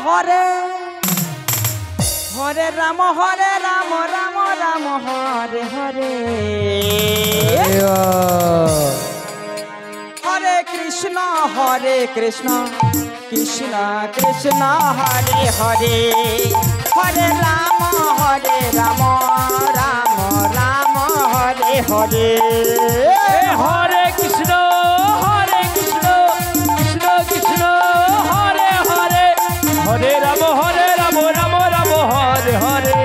Hare Hare Ram Ram Ram Hare Hare Hare Krishna Krishna Krishna Hare Hare Hare Ram Ram Ram Hare Hare Hare Krishna Krishna Krishna Hare Hare Hare Ram Ram Ram Hare Hare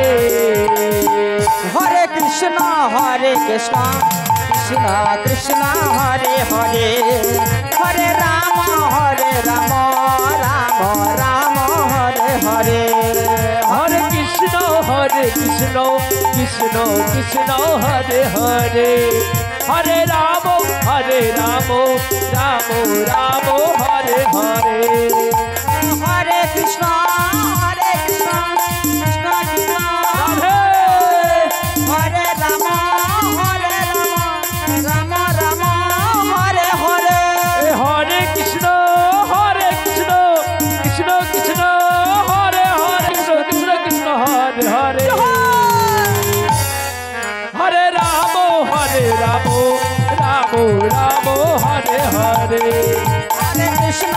Hare Krishna Krishna Krishna Hare Hare Hare Ram Ram Ram Hare Hare Hare Krishna Krishna Krishna Hare Hare Hare Ram Ram Ram Hare Hare Hare Krishna Krishna Krishna Hare Ram Ram Ram Hare Hare Hare Krishna Krishna Krishna Hare Hare Krishna Krishna Hare Hare Hare Ram Ram Ram Hare Hare Hare Krishna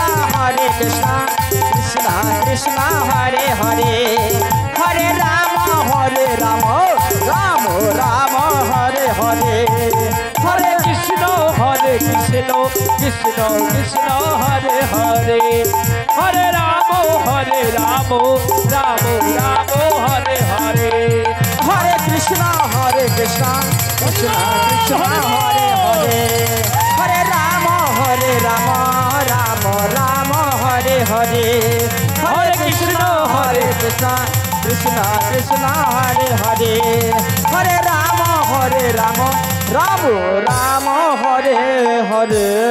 Krishna Krishna Hare Hare Hare Ram Ram Ram Hare Hare Hare Krishna Krishna Krishna Hare Hare Hare Ram Ram Ram Hare Hare Hare Krishna Krishna Krishna Hare Hare Hare Ram Ram Ram Hare Hare Hare Krishna Krishna Krishna Hare Hare Hare Ram Ram Ram Hare Hare